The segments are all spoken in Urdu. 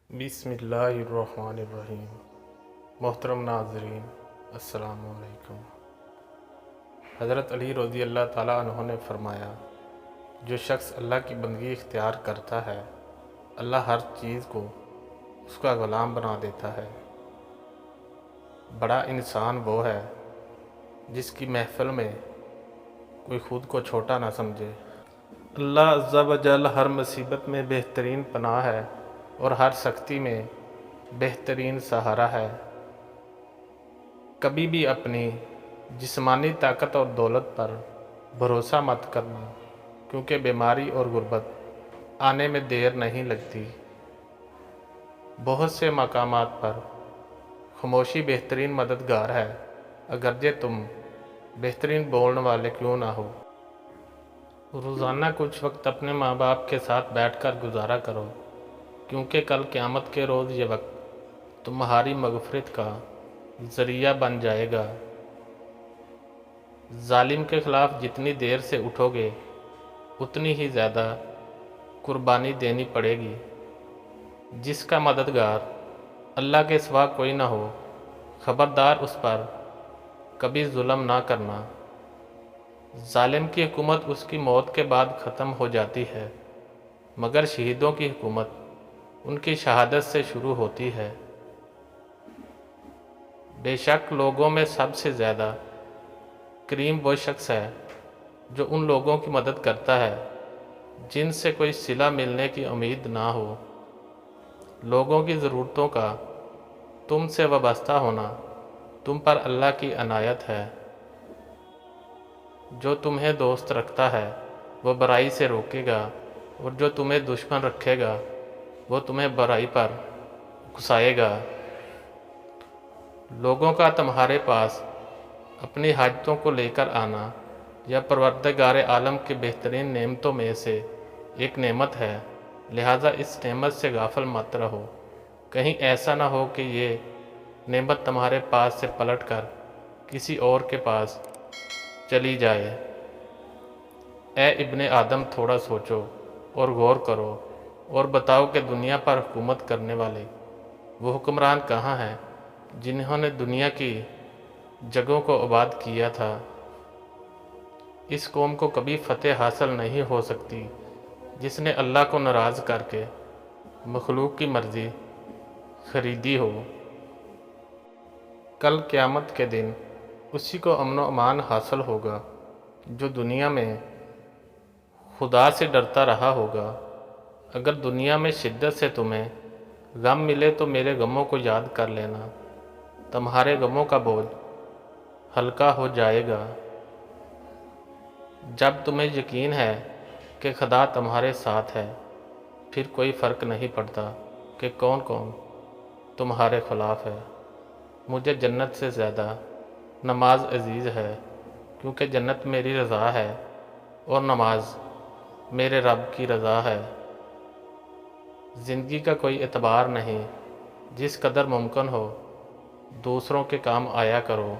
بسم اللہ الرحمن الرحیم۔ محترم ناظرین، السلام علیکم۔ حضرت علی رضی اللہ تعالیٰ عنہ نے فرمایا، جو شخص اللہ کی بندگی اختیار کرتا ہے، اللہ ہر چیز کو اس کا غلام بنا دیتا ہے۔ بڑا انسان وہ ہے جس کی محفل میں کوئی خود کو چھوٹا نہ سمجھے۔ اللہ عز و جل ہر مصیبت میں بہترین پناہ ہے اور ہر سختی میں بہترین سہارا ہے۔ کبھی بھی اپنی جسمانی طاقت اور دولت پر بھروسہ مت کرنا، کیونکہ بیماری اور غربت آنے میں دیر نہیں لگتی۔ بہت سے مقامات پر خاموشی بہترین مددگار ہے، اگرچہ تم بہترین بولنے والے کیوں نہ ہو۔ روزانہ کچھ وقت اپنے ماں باپ کے ساتھ بیٹھ کر گزارا کرو، کیونکہ کل قیامت کے روز یہ وقت تمہاری مغفرت کا ذریعہ بن جائے گا۔ ظالم کے خلاف جتنی دیر سے اٹھو گے اتنی ہی زیادہ قربانی دینی پڑے گی۔ جس کا مددگار اللہ کے سوا کوئی نہ ہو، خبردار اس پر کبھی ظلم نہ کرنا۔ ظالم کی حکومت اس کی موت کے بعد ختم ہو جاتی ہے، مگر شہیدوں کی حکومت ان کی شہادت سے شروع ہوتی ہے۔ بے شک لوگوں میں سب سے زیادہ کریم وہ شخص ہے جو ان لوگوں کی مدد کرتا ہے جن سے کوئی صلہ ملنے کی امید نہ ہو۔ لوگوں کی ضرورتوں کا تم سے وابستہ ہونا تم پر اللہ کی عنایت ہے۔ جو تمہیں دوست رکھتا ہے وہ برائی سے روکے گا، اور جو تمہیں دشمن رکھے گا وہ تمہیں برائی پر اکسائے گا۔ لوگوں کا تمہارے پاس اپنی حاجتوں کو لے کر آنا یا پروردگار عالم کی بہترین نعمتوں میں سے ایک نعمت ہے، لہٰذا اس نعمت سے غافل مت رہو۔ کہیں ایسا نہ ہو کہ یہ نعمت تمہارے پاس سے پلٹ کر کسی اور کے پاس چلی جائے۔ اے ابن آدم، تھوڑا سوچو اور غور کرو اور بتاؤ کہ دنیا پر حکومت کرنے والے وہ حکمران کہاں ہیں جنہوں نے دنیا کی جگہوں کو آباد کیا تھا۔ اس قوم کو کبھی فتح حاصل نہیں ہو سکتی جس نے اللہ کو ناراض کر کے مخلوق کی مرضی خریدی ہو۔ کل قیامت کے دن اسی کو امن و امان حاصل ہوگا جو دنیا میں خدا سے ڈرتا رہا ہوگا۔ اگر دنیا میں شدت سے تمہیں غم ملے تو میرے غموں کو یاد کر لینا، تمہارے غموں کا بوجھ ہلکا ہو جائے گا۔ جب تمہیں یقین ہے کہ خدا تمہارے ساتھ ہے، پھر کوئی فرق نہیں پڑتا کہ کون کون تمہارے خلاف ہے۔ مجھے جنت سے زیادہ نماز عزیز ہے، کیونکہ جنت میری رضا ہے اور نماز میرے رب کی رضا ہے۔ زندگی کا کوئی اعتبار نہیں، جس قدر ممکن ہو دوسروں کے کام آیا کرو۔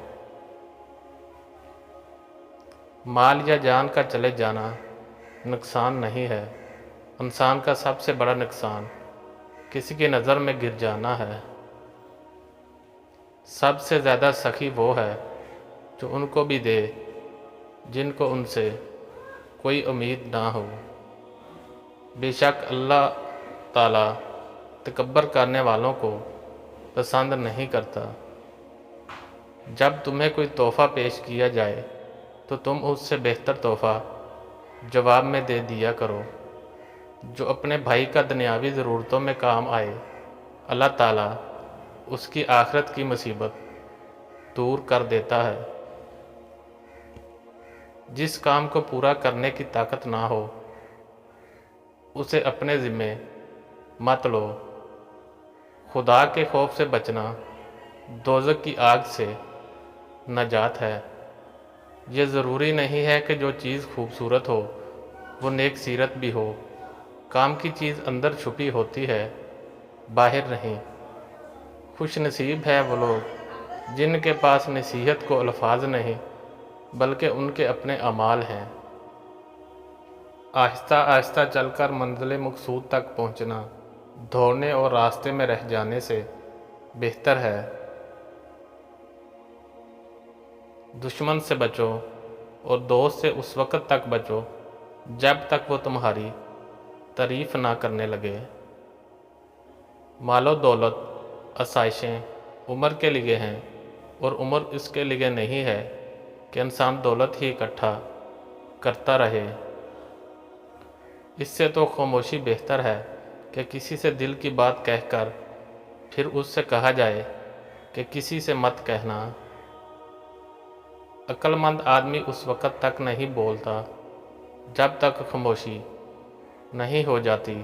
مال یا جان کا چلے جانا نقصان نہیں ہے، انسان کا سب سے بڑا نقصان کسی کی نظر میں گر جانا ہے۔ سب سے زیادہ سخی وہ ہے جو ان کو بھی دے جن کو ان سے کوئی امید نہ ہو۔ بے شک اللہ تعالیٰ تکبر کرنے والوں کو پسند نہیں کرتا۔ جب تمہیں کوئی تحفہ پیش کیا جائے تو تم اس سے بہتر تحفہ جواب میں دے دیا کرو، جو اپنے بھائی کا دنیاوی ضرورتوں میں کام آئے۔ اللہ تعالیٰ اس کی آخرت کی مصیبت دور کر دیتا ہے۔ جس کام کو پورا کرنے کی طاقت نہ ہو اسے اپنے ذمے مت لو۔ خدا کے خوف سے بچنا دوزخ کی آگ سے نجات ہے۔ یہ ضروری نہیں ہے کہ جو چیز خوبصورت ہو وہ نیک سیرت بھی ہو۔ کام کی چیز اندر چھپی ہوتی ہے، باہر نہیں۔ خوش نصیب ہے وہ لوگ جن کے پاس نصیحت کو الفاظ نہیں بلکہ ان کے اپنے اعمال ہیں۔ آہستہ آہستہ چل کر منزل مقصود تک پہنچنا دوڑنے اور راستے میں رہ جانے سے بہتر ہے۔ دشمن سے بچو اور دوست سے اس وقت تک بچو جب تک وہ تمہاری تعریف نہ کرنے لگے۔ مال و دولت، آسائشیں عمر کے لیے ہیں، اور عمر اس کے لیے نہیں ہے کہ انسان دولت ہی اکٹھا کرتا رہے۔ اس سے تو خاموشی بہتر ہے کہ کسی سے دل کی بات کہہ کر پھر اس سے کہا جائے کہ کسی سے مت کہنا۔ عقل مند آدمی اس وقت تک نہیں بولتا جب تک خاموشی نہیں ہو جاتی۔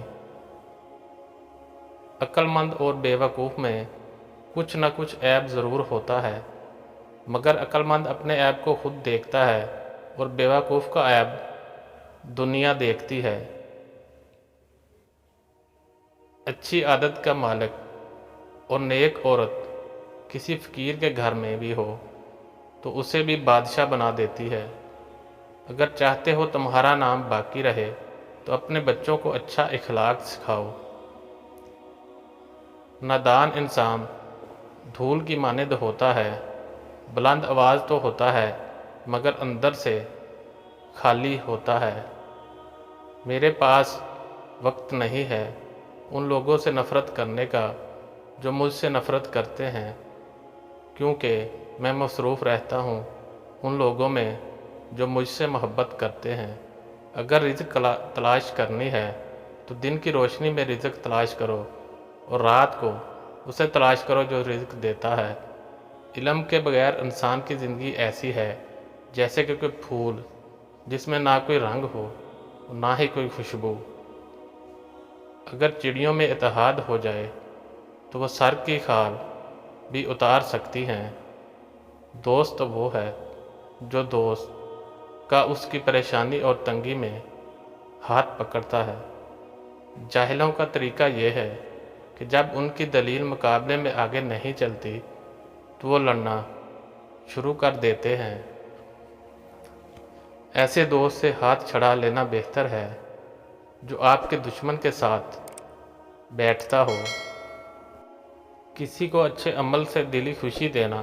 عقل مند اور بے وقوف میں کچھ نہ کچھ عیب ضرور ہوتا ہے، مگر عقل مند اپنے عیب کو خود دیکھتا ہے اور بے وقوف کا عیب دنیا دیکھتی ہے۔ اچھی عادت کا مالک اور نیک عورت کسی فقیر کے گھر میں بھی ہو تو اسے بھی بادشاہ بنا دیتی ہے۔ اگر چاہتے ہو تمہارا نام باقی رہے تو اپنے بچوں کو اچھا اخلاق سکھاؤ۔ نادان انسان دھول کی مانند ہوتا ہے، بلند آواز تو ہوتا ہے مگر اندر سے خالی ہوتا ہے۔ میرے پاس وقت نہیں ہے ان لوگوں سے نفرت کرنے کا جو مجھ سے نفرت کرتے ہیں، کیونکہ میں مصروف رہتا ہوں ان لوگوں میں جو مجھ سے محبت کرتے ہیں۔ اگر رزق تلاش کرنی ہے تو دن کی روشنی میں رزق تلاش کرو، اور رات کو اسے تلاش کرو جو رزق دیتا ہے۔ علم کے بغیر انسان کی زندگی ایسی ہے جیسے کہ کوئی پھول جس میں نہ کوئی رنگ ہو نہ ہی کوئی خوشبو۔ اگر چڑیوں میں اتحاد ہو جائے تو وہ سر کی کھال بھی اتار سکتی ہیں۔ دوست وہ ہے جو دوست کا اس کی پریشانی اور تنگی میں ہاتھ پکڑتا ہے۔ جاہلوں کا طریقہ یہ ہے کہ جب ان کی دلیل مقابلے میں آگے نہیں چلتی تو وہ لڑنا شروع کر دیتے ہیں۔ ایسے دوست سے ہاتھ چھڑا لینا بہتر ہے جو آپ کے دشمن کے ساتھ بیٹھتا ہو۔ کسی کو اچھے عمل سے دلی خوشی دینا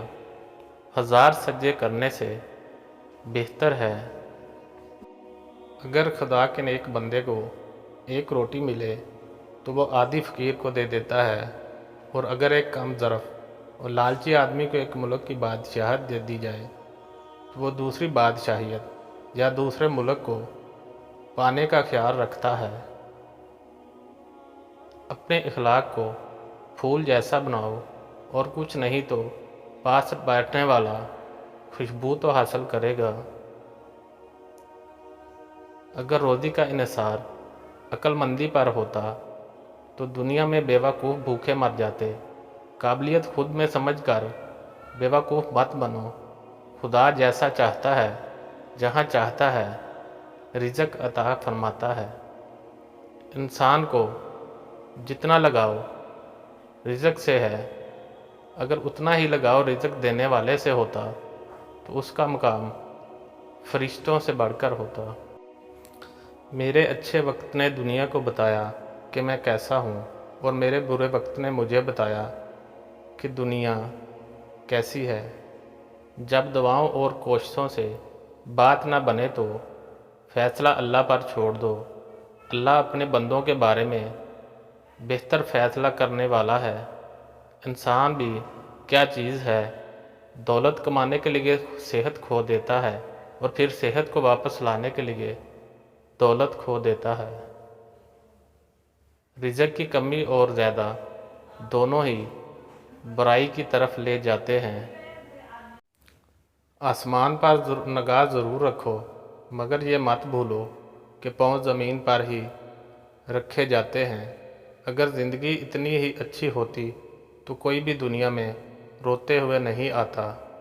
1000 سجدے کرنے سے بہتر ہے۔ اگر خدا کے نیک بندے کو ایک روٹی ملے تو وہ آدھی فقیر کو دے دیتا ہے، اور اگر ایک کم ظرف اور لالچی آدمی کو ایک ملک کی بادشاہت دے دی جائے تو وہ دوسری بادشاہیت یا دوسرے ملک کو پانے کا خیال رکھتا ہے۔ اپنے اخلاق کو پھول جیسا بناؤ، اور کچھ نہیں تو پاس بیٹھنے والا خوشبو تو حاصل کرے گا۔ اگر روزی کا انحصار عقل مندی پر ہوتا تو دنیا میں بے وقوف بھوکے مر جاتے۔ قابلیت خود میں سمجھ کر بے وقوف مت بنو۔ خدا جیسا چاہتا ہے، جہاں چاہتا ہے رزق عطا فرماتا ہے۔ انسان کو جتنا لگاؤ رزق سے ہے، اگر اتنا ہی لگاؤ رزق دینے والے سے ہوتا تو اس کا مقام فرشتوں سے بڑھ کر ہوتا۔ میرے اچھے وقت نے دنیا کو بتایا کہ میں کیسا ہوں، اور میرے برے وقت نے مجھے بتایا کہ دنیا کیسی ہے۔ جب دعاؤں اور کوششوں سے بات نہ بنے تو فیصلہ اللہ پر چھوڑ دو۔ اللہ اپنے بندوں کے بارے میں بہتر فیصلہ کرنے والا ہے۔ انسان بھی کیا چیز ہے، دولت کمانے کے لیے صحت کھو دیتا ہے اور پھر صحت کو واپس لانے کے لیے دولت کھو دیتا ہے۔ رزق کی کمی اور زیادہ دونوں ہی برائی کی طرف لے جاتے ہیں۔ آسمان پر نگاہ ضرور رکھو، مگر یہ مت بھولو کہ پاؤں زمین پر ہی رکھے جاتے ہیں۔ اگر زندگی اتنی ہی اچھی ہوتی تو کوئی بھی دنیا میں روتے ہوئے نہیں آتا۔